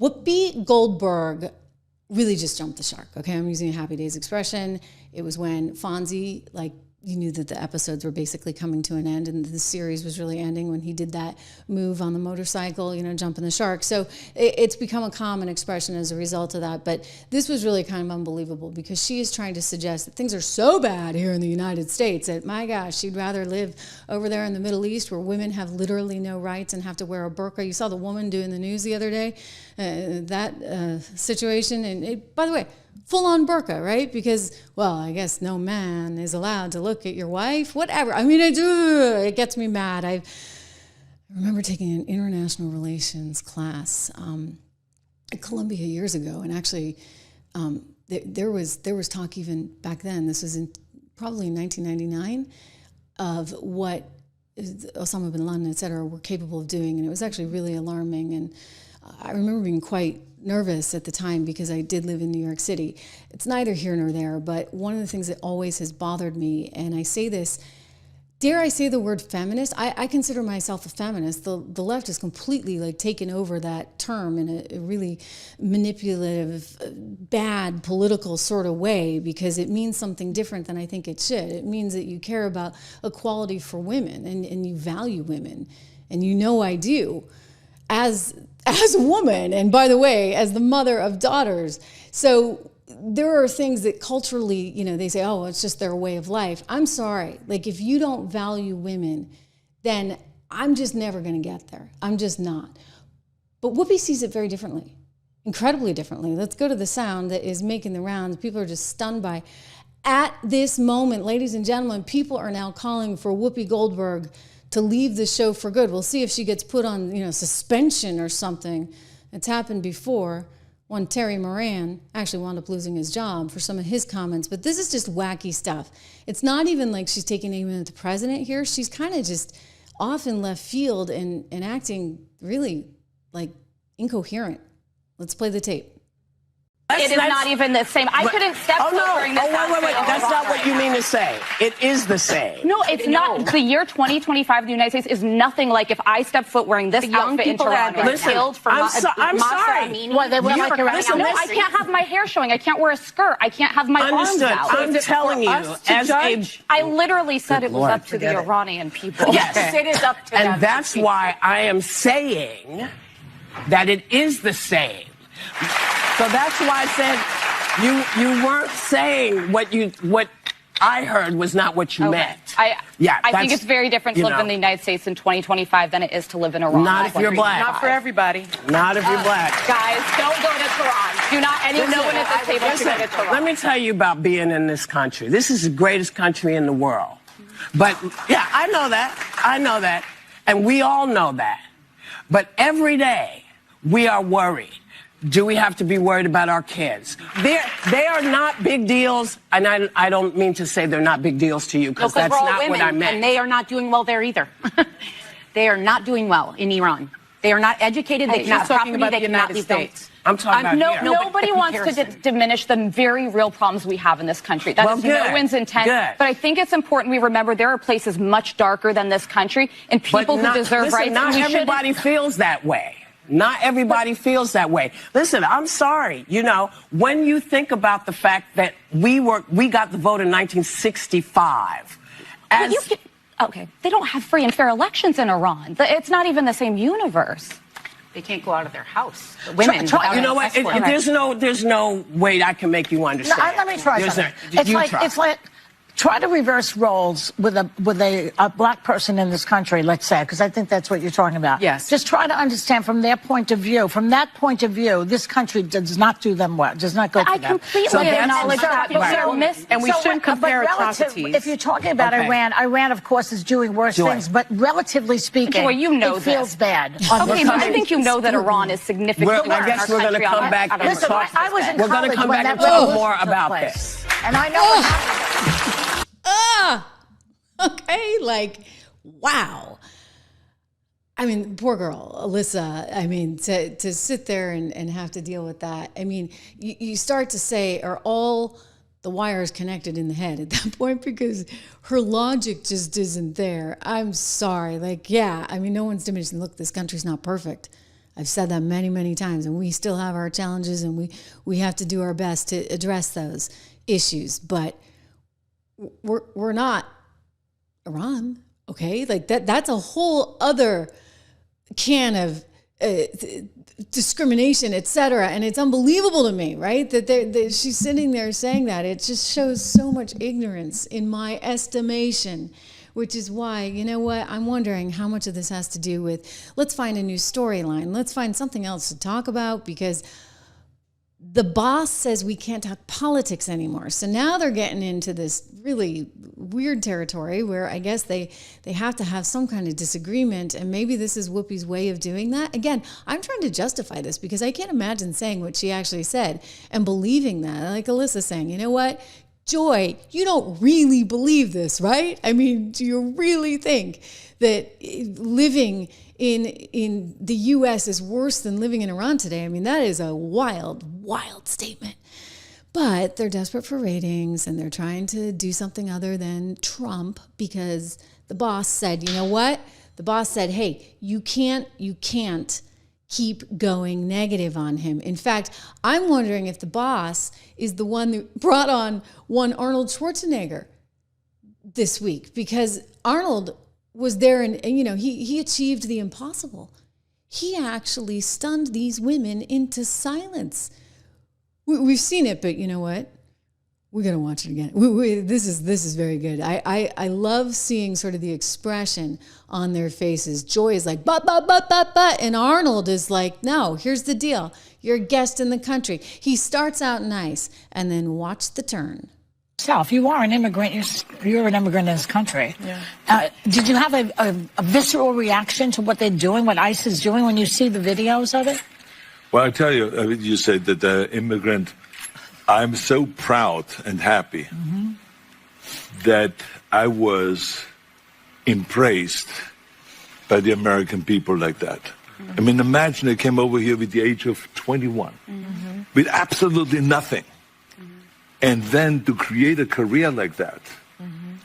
Whoopi Goldberg really just jumped the shark. Okay, I'm using a Happy Days expression. It was when Fonzie, like, you knew that the episodes were basically coming to an end and the series was really ending when he did that move on the motorcycle, jumping the shark. So it's become a common expression as a result of that. But this was really kind of unbelievable because she is trying to suggest that things are so bad here in the United States that, my gosh, she'd rather live over there in the Middle East where women have literally no rights and have to wear a burqa. You saw the woman doing the news the other day, that situation. And by the way, full-on burqa, right? Because, well, I guess no man is allowed to look at your wife, whatever. I mean, it gets me mad. I remember taking an international relations class at Columbia years ago, and actually there was talk even back then, this was probably in 1999, of what Osama bin Laden, et cetera, were capable of doing, and it was actually really alarming. And I remember being quite nervous at the time because I did live in New York City. It's neither here nor there, but one of the things that always has bothered me, and I say this, dare I say the word feminist? I consider myself a feminist. The left has completely taken over that term in a really manipulative, bad political sort of way because it means something different than I think it should. It means that you care about equality for women and you value women. And I do. As a woman, and by the way, as the mother of daughters. So there are things that culturally, they say, oh, it's just their way of life. I'm sorry. If you don't value women, then I'm just never going to get there. I'm just not. But Whoopi sees it very differently, incredibly differently. Let's go to the sound that is making the rounds. People are just stunned by. At this moment, ladies and gentlemen, people are now calling for Whoopi Goldberg to leave the show for good. We'll see if she gets put on, suspension or something. It's happened before. One Terry Moran actually wound up losing his job for some of his comments. But this is just wacky stuff. It's not even like she's taking aim at the president here. She's kind of just off in left field and acting really incoherent. Let's play the tape. It is not even the same. I couldn't step foot during this. Wait. That's not what you mean to say. It is the same. No, it's not. The year 2025 in the United States is nothing like if I step foot wearing this outfit in Toronto. Killed for I'm sorry. What, they wear like listen, no, I can't have my hair showing. I can't wear a skirt. I can't have my arms out. I'm telling you, as I literally said it was up to the Iranian people. Yes, it is up to them. And that's why I am saying that it is the same. So that's why I said you weren't saying what I heard was not what you meant. I think it's very different to live in the United States in 2025 than it is to live in Iran. Not if you're black. Not for everybody. Not if you're black. Guys, don't go to Tehran. Do not anyone at this table should go to Tehran. Let me tell you about being in this country. This is the greatest country in the world. But yeah, I know that. And we all know that. But every day we are worried. Do we have to be worried about our kids? They are not big deals, and I don't mean to say they're not big deals to you, because that's not what I meant. And they are not doing well there either. They are not doing well in Iran. They are not educated. They cannot property. They cannot leave things. I'm talking about here. Nobody wants to diminish the very real problems we have in this country. That is no one's intent. But I think it's important we remember there are places much darker than this country and people who deserve rights. Not everybody feels that way. Not everybody feels that way. Listen, I'm sorry. When you think about the fact that we got the vote in 1965. Okay, they don't have free and fair elections in Iran. It's not even the same universe. They can't go out of their house. The women. You know what? There's no way I can make you understand. No, let me try something. It's like try to reverse roles with a black person in this country, let's say, because I think that's what you're talking about. Yes. Just try to understand from their point of view. From that point of view, this country does not do them well. Does not go for them. I completely acknowledge that. And we shouldn't compare atrocities. If you're talking about Iran, of course, is doing worse things. But relatively speaking, it feels bad. Okay, but I think you know that Iran is significantly I guess we're going to come back and talk. We're going to come back and talk more about this. And I know. Okay, wow. I mean, poor girl, Alyssa. I mean, to sit there and have to deal with that. I mean, you start to say, are all the wires connected in the head at that point? Because her logic just isn't there. I'm sorry. No one's diminishing. Look, this country's not perfect. I've said that many, many times, and we still have our challenges, and we have to do our best to address those issues. But we're not Iran, okay? Like that's a whole other can of discrimination, et cetera. And it's unbelievable to me, right? That she's sitting there saying that. It just shows so much ignorance in my estimation, which is why, you know what, I'm wondering how much of this has to do with, let's find a new storyline. Let's find something else to talk about, because the boss says we can't talk politics anymore. So now they're getting into this really weird territory where I guess they have to have some kind of disagreement, and maybe this is Whoopi's way of doing that. Again, I'm trying to justify this because I can't imagine saying what she actually said and believing that. Like Alyssa saying, you know what, Joy, you don't really believe this, right? I mean, do you really think that living in the U.S. is worse than living in Iran today? I mean, that is a wild, wild statement. But they're desperate for ratings, and they're trying to do something other than Trump, because the boss said, you know what? The boss said, hey, you can't keep going negative on him. In fact, I'm wondering if the boss is the one that brought on one Arnold Schwarzenegger this week, because Arnold was there and you know, he achieved the impossible. He actually stunned these women into silence. We've seen it, but you know what? We're going to watch it again. This is very good. I love seeing sort of the expression on their faces. Joy is like, but, and Arnold is like, no, here's the deal. You're a guest in the country. He starts out nice, and then watch the turn. You are an immigrant. You're an immigrant in this country. Yeah. Did you have a visceral reaction to what they're doing, what ICE is doing, when you see the videos of it? Well, I tell you, you said that the immigrant, I'm so proud and happy that I was impressed by the American people like that. I mean, imagine they came over here with the age of 21, with absolutely nothing. And then to create a career like that.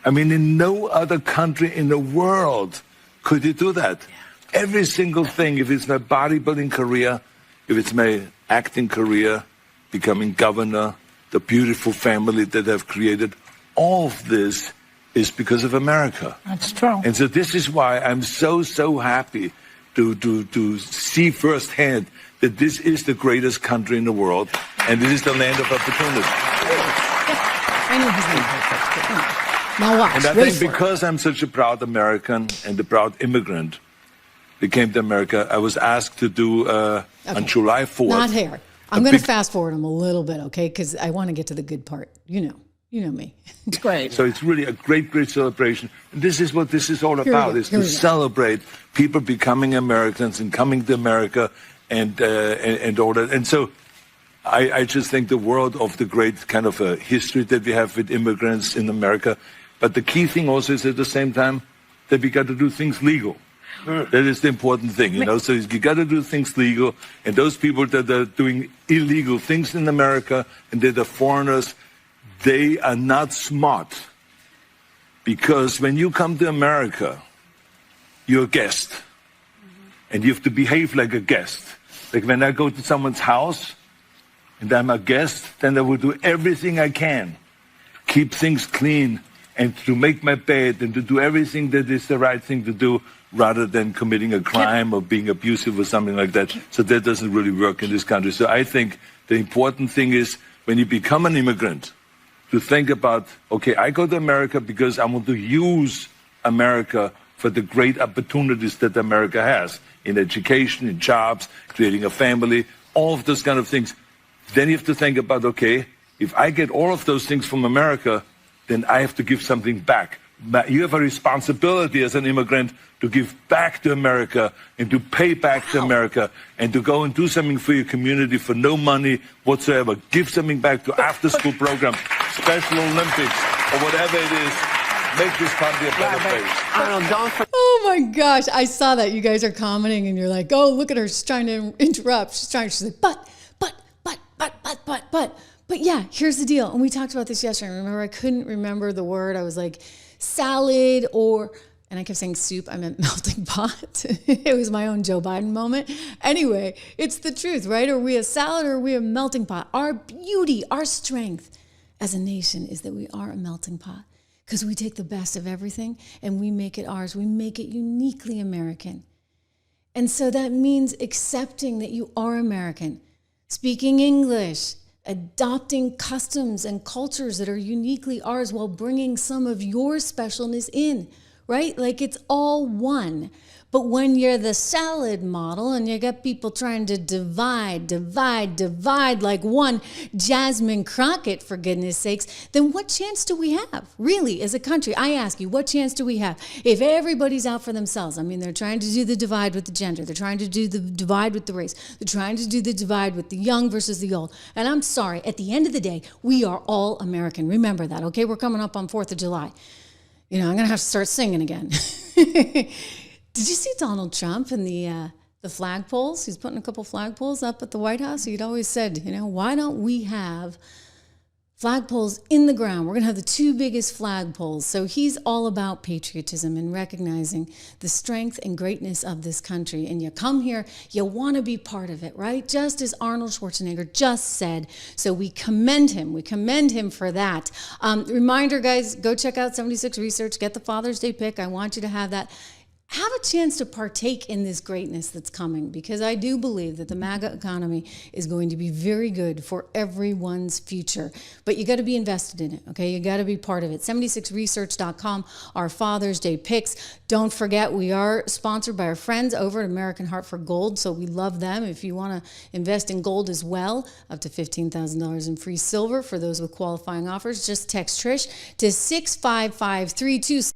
I mean, in no other country in the world could you do that. Yeah. Every single thing, if it's my bodybuilding career, if it's my acting career, becoming governor, the beautiful family that I've created, all of this is because of America. That's true. And so this is why I'm so happy to see firsthand that this is the greatest country in the world, and this is the land of opportunity. I know his name perfect. Now watch. And I think because I'm such a proud American and a proud immigrant that came to America, I was asked to do on July 4th. Not here. I'm going to fast forward them a little bit, okay? Because I want to get to the good part. You know me. It's great. So it's really a great celebration. And this is what this is all about, is to celebrate people becoming Americans and coming to America and all that. And so I just think the world of the great kind of history that we have with immigrants in America. But the key thing also is at the same time that we got to do things legal. That is the important thing, you know. So you got to do things legal. And those people that are doing illegal things in America and that are foreigners, they are not smart. Because when you come to America, you're a guest. And you have to behave like a guest. Like when I go to someone's house and I'm a guest, then I will do everything I can. Keep things clean and to make my bed and to do everything that is the right thing to do, rather than committing a crime or being abusive or something like that. So that doesn't really work in this country. So I think the important thing is when you become an immigrant, to think about, okay, I go to America because I want to use America for the great opportunities that America has in education, in jobs, creating a family, all of those kind of things. Then you have to think about, okay, if I get all of those things from America, then I have to give something back. You have a responsibility as an immigrant to give back to America and to pay back to America and to go and do something for your community for no money whatsoever. Give something back to after-school programs, Special Olympics, or whatever it is. Make this country a better place. Oh my gosh, I saw that. You guys are commenting and you're like, oh, look at her. She's trying to interrupt. She's like, but. But yeah, here's the deal. And we talked about this yesterday. Remember, I couldn't remember the word. I was like, salad or And I kept saying soup, I meant melting pot. It was my own Joe Biden moment. Anyway, it's the truth, right? Are we a salad or are we a melting pot? Our beauty, our strength as a nation is that we are a melting pot because we take the best of everything and we make it ours. We make it uniquely American. And so that means accepting that you are American, speaking English, adopting customs and cultures that are uniquely ours while bringing some of your specialness in. Right? Like it's all one. But when you're the salad model and you got people trying to divide like one Jasmine Crockett, for goodness sakes, then what chance do we have? Really, as a country, I ask you, what chance do we have? If everybody's out for themselves, I mean, they're trying to do the divide with the gender. They're trying to do the divide with the race. They're trying to do the divide with the young versus the old. And I'm sorry, at the end of the day, we are all American. Remember that, okay? We're coming up on 4th of July. You know, I'm going to have to start singing again. Did you see Donald Trump and the flagpoles? He's putting a couple flagpoles up at the White House. He'd always said, you know, why don't we have flagpoles in the ground? We're going to have the 2 biggest flagpoles. So he's all about patriotism and recognizing the strength and greatness of this country. And you come here, you want to be part of it, right? Just as Arnold Schwarzenegger just said. So we commend him. We commend him for that. Reminder, guys, go check out 76 Research. Get the Father's Day pick. I want you to have that. Have a chance to partake in this greatness that's coming, because I do believe that the MAGA economy is going to be very good for everyone's future. But you got to be invested in it, okay? You got to be part of it. 76research.com, our Father's Day picks. Don't forget, we are sponsored by our friends over at American Heart for Gold, so we love them. If you want to invest in gold as well, up to $15,000 in free silver for those with qualifying offers, just text Trish to 65532.